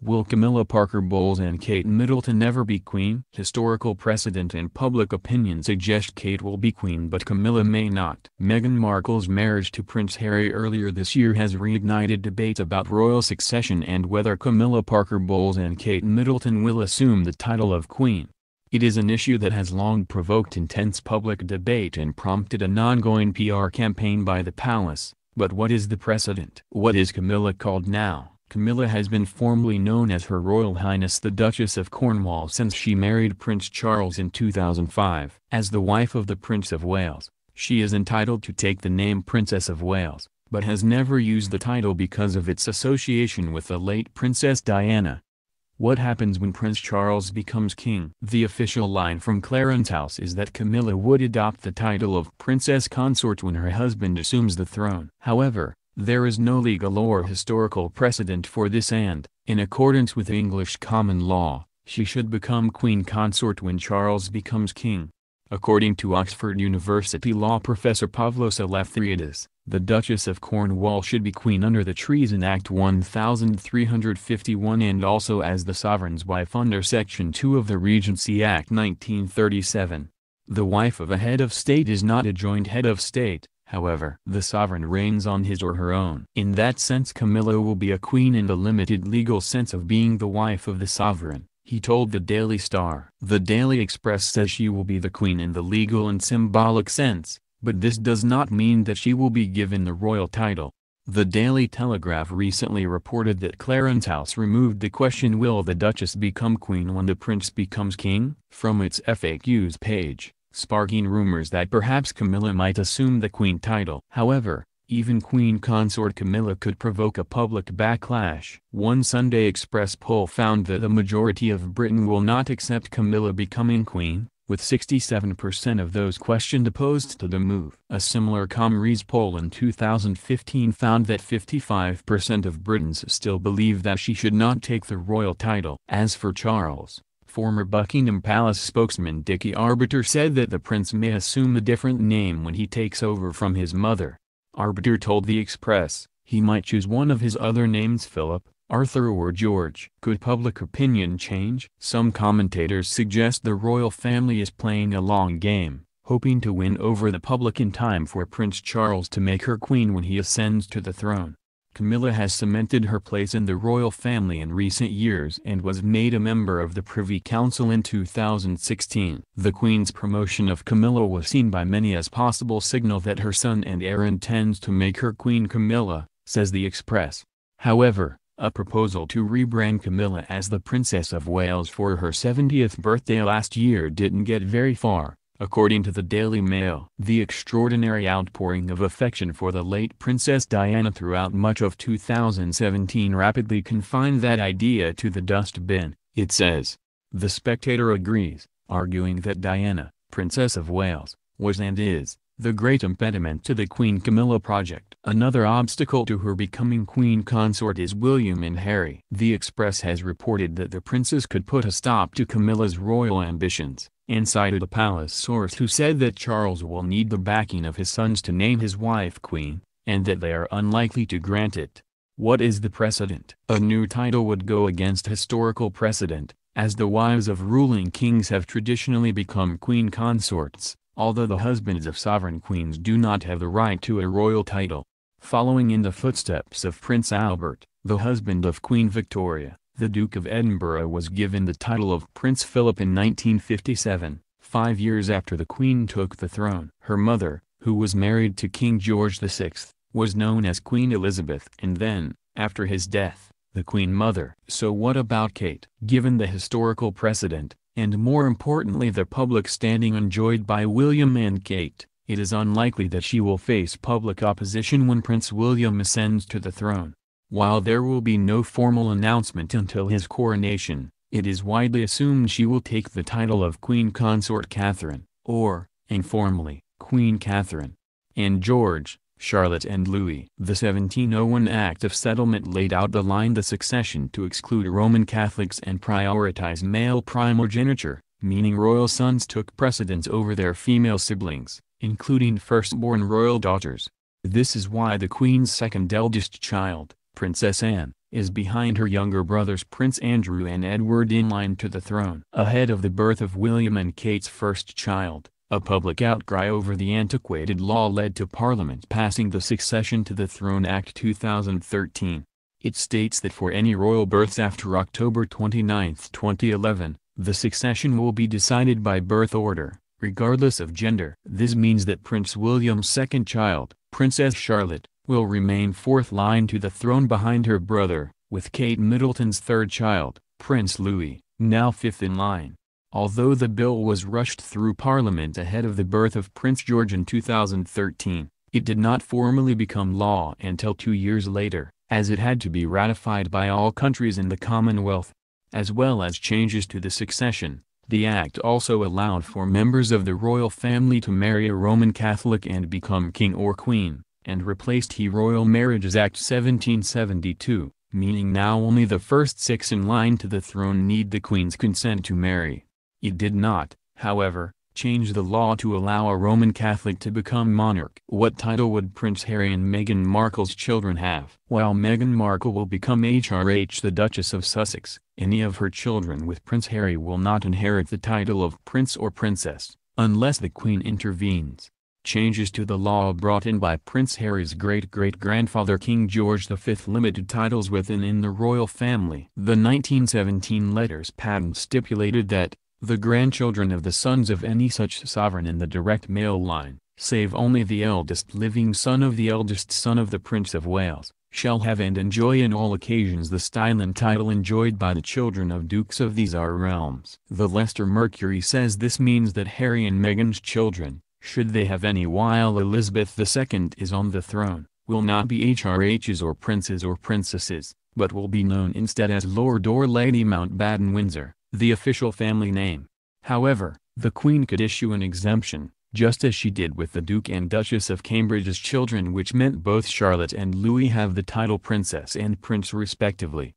Will Camilla Parker Bowles and Kate Middleton never be queen? Historical precedent and public opinion suggest Kate will be queen but Camilla may not. Meghan Markle's marriage to Prince Harry earlier this year has reignited debate about royal succession and whether Camilla Parker Bowles and Kate Middleton will assume the title of queen. It is an issue that has long provoked intense public debate and prompted an ongoing PR campaign by the palace. But what is the precedent? What is Camilla called now? Camilla has been formally known as Her Royal Highness the Duchess of Cornwall since she married Prince Charles in 2005. As the wife of the Prince of Wales, she is entitled to take the name Princess of Wales, but has never used the title because of its association with the late Princess Diana. What happens when Prince Charles becomes king? The official line from Clarence House is that Camilla would adopt the title of Princess Consort when her husband assumes the throne. However, there is no legal or historical precedent for this and, in accordance with English common law, she should become Queen Consort when Charles becomes king. According to Oxford University law professor Pavlos Eleftheriadis, the Duchess of Cornwall should be queen under the Treason Act 1351 and also as the sovereign's wife under Section 2 of the Regency Act 1937. The wife of a head of state is not a joint head of state. However, the sovereign reigns on his or her own. In that sense Camilla will be a queen in the limited legal sense of being the wife of the sovereign, he told the Daily Star. The Daily Express says she will be the queen in the legal and symbolic sense, but this does not mean that she will be given the royal title. The Daily Telegraph recently reported that Clarence House removed the question "Will the Duchess become queen when the prince becomes king?" from its FAQs page, sparking rumors that perhaps Camilla might assume the queen title. However, even Queen Consort Camilla could provoke a public backlash. One Sunday Express poll found that the majority of Britain will not accept Camilla becoming queen, with 67% of those questioned opposed to the move. A similar Comre's poll in 2015 found that 55% of Britons still believe that she should not take the royal title. As for Charles, former Buckingham Palace spokesman Dickie Arbiter said that the prince may assume a different name when he takes over from his mother. Arbiter told the Express, he might choose one of his other names: Philip, Arthur or George. Could public opinion change? Some commentators suggest the royal family is playing a long game, hoping to win over the public in time for Prince Charles to make her queen when he ascends to the throne. Camilla has cemented her place in the royal family in recent years and was made a member of the Privy Council in 2016. The Queen's promotion of Camilla was seen by many as possible signal that her son and heir intends to make her Queen Camilla, says the Express. However, a proposal to rebrand Camilla as the Princess of Wales for her 70th birthday last year didn't get very far. According to the Daily Mail, the extraordinary outpouring of affection for the late Princess Diana throughout much of 2017 rapidly confined that idea to the dustbin, it says. The Spectator agrees, arguing that Diana, Princess of Wales, was and is the great impediment to the Queen Camilla project. Another obstacle to her becoming Queen Consort is William and Harry. The Express has reported that the princes could put a stop to Camilla's royal ambitions, and cited a palace source who said that Charles will need the backing of his sons to name his wife queen, and that they are unlikely to grant it. What is the precedent? A new title would go against historical precedent, as the wives of ruling kings have traditionally become queen consorts, although the husbands of sovereign queens do not have the right to a royal title. Following in the footsteps of Prince Albert, the husband of Queen Victoria, the Duke of Edinburgh was given the title of Prince Philip in 1957, 5 years after the Queen took the throne. Her mother, who was married to King George VI, was known as Queen Elizabeth, and then, after his death, the Queen Mother. So what about Kate? Given the historical precedent, and more importantly the public standing enjoyed by William and Kate, it is unlikely that she will face public opposition when Prince William ascends to the throne. While there will be no formal announcement until his coronation, it is widely assumed she will take the title of Queen Consort Catherine, or, informally, Queen Catherine. And George, Charlotte and Louis. The 1701 Act of Settlement laid out the line the succession to exclude Roman Catholics and prioritize male primogeniture, meaning royal sons took precedence over their female siblings, including firstborn royal daughters. This is why the Queen's second eldest child, Princess Anne, is behind her younger brothers Prince Andrew and Edward in line to the throne. Ahead of the birth of William and Kate's first child, a public outcry over the antiquated law led to Parliament passing the Succession to the Throne Act 2013. It states that for any royal births after October 29, 2011, the succession will be decided by birth order, regardless of gender. This means that Prince William's second child, Princess Charlotte, will remain fourth line to the throne behind her brother, with Kate Middleton's third child, Prince Louis, now fifth in line. Although the bill was rushed through Parliament ahead of the birth of Prince George in 2013, it did not formally become law until 2 years later, as it had to be ratified by all countries in the Commonwealth. As well as changes to the succession, the act also allowed for members of the royal family to marry a Roman Catholic and become king or queen, and replaced the Royal Marriages Act 1772, meaning now only the first 6 in line to the throne need the Queen's consent to marry. It did not, however, change the law to allow a Roman Catholic to become monarch. What title would Prince Harry and Meghan Markle's children have? While Meghan Markle will become HRH the Duchess of Sussex, any of her children with Prince Harry will not inherit the title of Prince or Princess, unless the Queen intervenes. Changes to the law brought in by Prince Harry's great-great-grandfather King George V limited titles within in the royal family. The 1917 letters patent stipulated that the grandchildren of the sons of any such sovereign in the direct male line, save only the eldest living son of the eldest son of the Prince of Wales, shall have and enjoy in all occasions the style and title enjoyed by the children of dukes of these our realms. The Leicester Mercury says this means that Harry and Meghan's children, should they have any while Elizabeth II is on the throne, will not be HRHs or princes or princesses, but will be known instead as Lord or Lady Mountbatten-Windsor, the official family name. However, the Queen could issue an exemption, just as she did with the Duke and Duchess of Cambridge's children, which meant both Charlotte and Louis have the title Princess and Prince respectively.